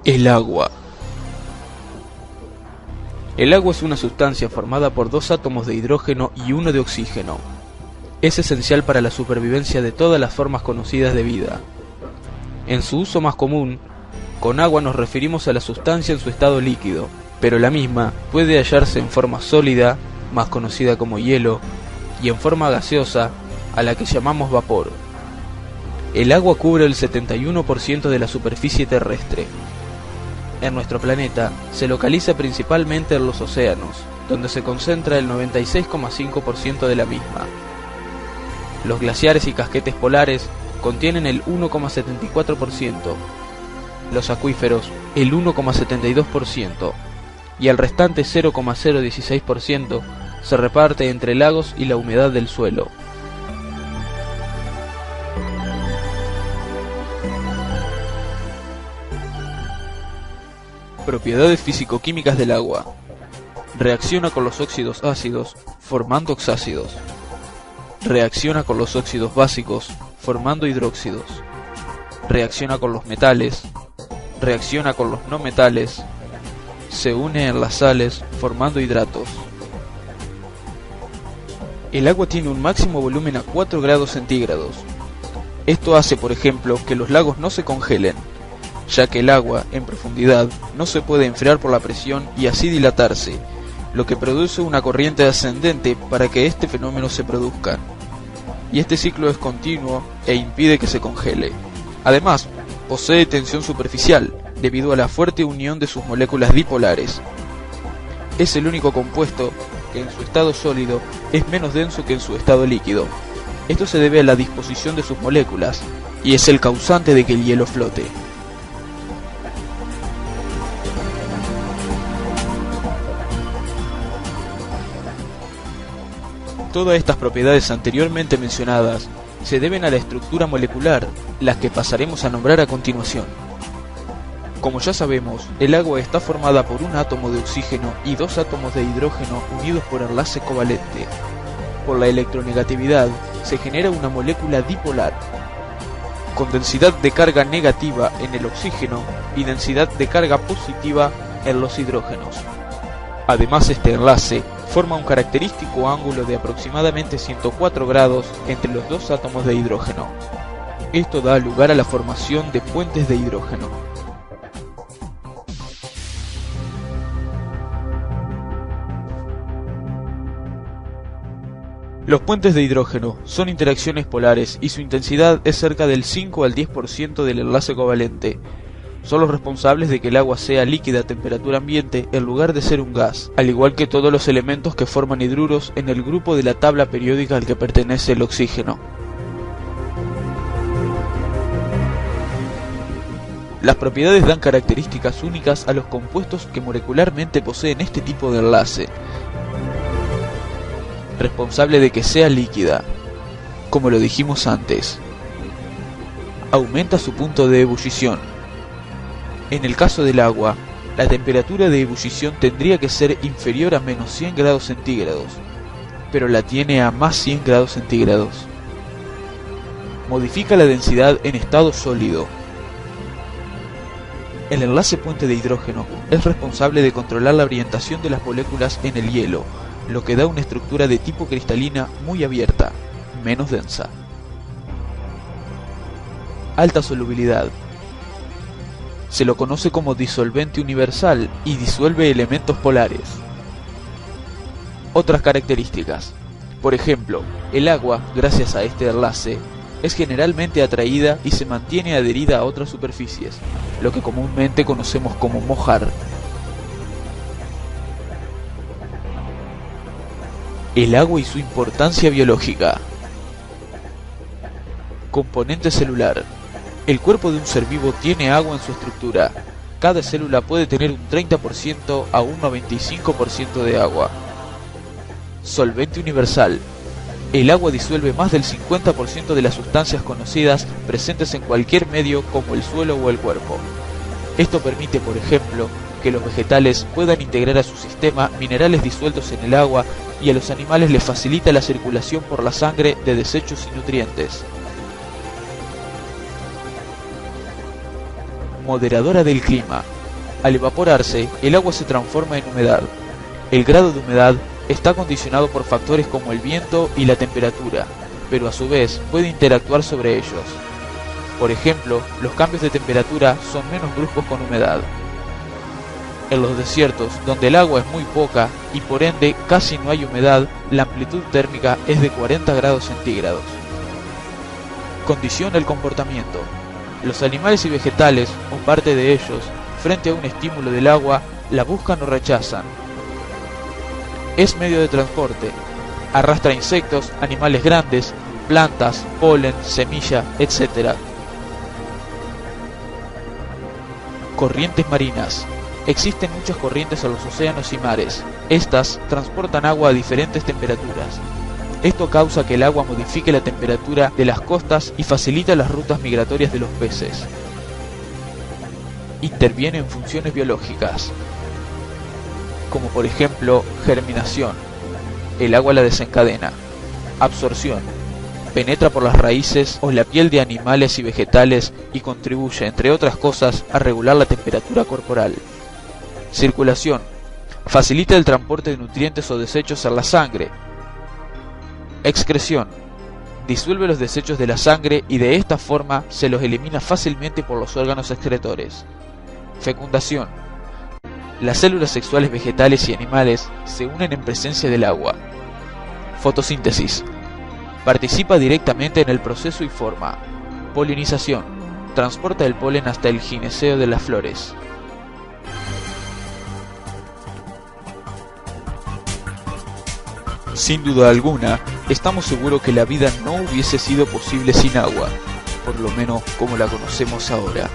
El agua. El agua es una sustancia formada por 2 átomos de hidrógeno y 1 de oxígeno. Es esencial para la supervivencia de todas las formas conocidas de vida. En su uso más común, con agua nos referimos a la sustancia en su estado líquido, pero la misma puede hallarse en forma sólida, más conocida como hielo, y en forma gaseosa, a la que llamamos vapor. El agua cubre el 71% de la superficie terrestre. En nuestro planeta se localiza principalmente en los océanos, donde se concentra el 96,5% de la misma. Los glaciares y casquetes polares contienen el 1,74%, los acuíferos el 1,72% y el restante 0,016% se reparte entre lagos y la humedad del suelo. Propiedades físico-químicas del agua. Reacciona con los óxidos ácidos, formando oxácidos. Reacciona con los óxidos básicos, formando hidróxidos. Reacciona con los metales. Reacciona con los no metales. Se une en las sales, formando hidratos. El agua tiene un máximo volumen a 4 grados centígrados. Esto hace, por ejemplo, que los lagos no se congelen, ya que el agua, en profundidad, no se puede enfriar por la presión y así dilatarse, lo que produce una corriente ascendente para que este fenómeno se produzca. Y este ciclo es continuo e impide que se congele. Además, posee tensión superficial, debido a la fuerte unión de sus moléculas dipolares. Es el único compuesto que en su estado sólido es menos denso que en su estado líquido. Esto se debe a la disposición de sus moléculas, y es el causante de que el hielo flote. Todas estas propiedades anteriormente mencionadas se deben a la estructura molecular, las que pasaremos a nombrar a continuación. Como ya sabemos, el agua está formada por un átomo de oxígeno y 2 átomos de hidrógeno unidos por enlace covalente. Por la electronegatividad se genera una molécula dipolar, con densidad de carga negativa en el oxígeno y densidad de carga positiva en los hidrógenos. Además, este enlace forma un característico ángulo de aproximadamente 104 grados entre los 2 átomos de hidrógeno. Esto da lugar a la formación de puentes de hidrógeno. Los puentes de hidrógeno son interacciones polares y su intensidad es cerca del 5 al 10% del enlace covalente. Son los responsables de que el agua sea líquida a temperatura ambiente en lugar de ser un gas, al igual que todos los elementos que forman hidruros en el grupo de la tabla periódica al que pertenece el oxígeno. Las propiedades dan características únicas a los compuestos que molecularmente poseen este tipo de enlace, responsable de que sea líquida. Como lo dijimos antes, aumenta su punto de ebullición. En el caso del agua, la temperatura de ebullición tendría que ser inferior a menos 100 grados centígrados, pero la tiene a más 100 grados centígrados. Modifica la densidad en estado sólido. El enlace puente de hidrógeno es responsable de controlar la orientación de las moléculas en el hielo, lo que da una estructura de tipo cristalina muy abierta, menos densa. Alta solubilidad. Se lo conoce como disolvente universal y disuelve elementos polares. Otras características. Por ejemplo, el agua, gracias a este enlace, es generalmente atraída y se mantiene adherida a otras superficies, lo que comúnmente conocemos como mojar. El agua y su importancia biológica. Componente celular. El cuerpo de un ser vivo tiene agua en su estructura. Cada célula puede tener un 30% a un 95% de agua. Solvente universal. El agua disuelve más del 50% de las sustancias conocidas presentes en cualquier medio como el suelo o el cuerpo. Esto permite, por ejemplo, que los vegetales puedan integrar a su sistema minerales disueltos en el agua y a los animales les facilita la circulación por la sangre de desechos y nutrientes. Moderadora del clima. Al evaporarse, el agua se transforma en humedad. El grado de humedad está condicionado por factores como el viento y la temperatura, pero a su vez puede interactuar sobre ellos. Por ejemplo, los cambios de temperatura son menos bruscos con humedad. En los desiertos, donde el agua es muy poca y por ende casi no hay humedad, la amplitud térmica es de 40 grados centígrados. Condiciona el comportamiento. Los animales y vegetales, o parte de ellos, frente a un estímulo del agua, la buscan o rechazan. Es medio de transporte. Arrastra insectos, animales grandes, plantas, polen, semilla, etc. Corrientes marinas. Existen muchas corrientes en los océanos y mares. Estas transportan agua a diferentes temperaturas. Esto causa que el agua modifique la temperatura de las costas y facilita las rutas migratorias de los peces. Interviene en funciones biológicas, como por ejemplo germinación. El agua la desencadena. Absorción. Penetra por las raíces o la piel de animales y vegetales y contribuye, entre otras cosas, a regular la temperatura corporal. Circulación. Facilita el transporte de nutrientes o desechos en la sangre. Excreción. Disuelve los desechos de la sangre y de esta forma se los elimina fácilmente por los órganos excretores. Fecundación. Las células sexuales vegetales y animales se unen en presencia del agua. Fotosíntesis. Participa directamente en el proceso y forma. Polinización. Transporta el polen hasta el gineceo de las flores. Sin duda alguna, estamos seguros que la vida no hubiese sido posible sin agua, por lo menos como la conocemos ahora.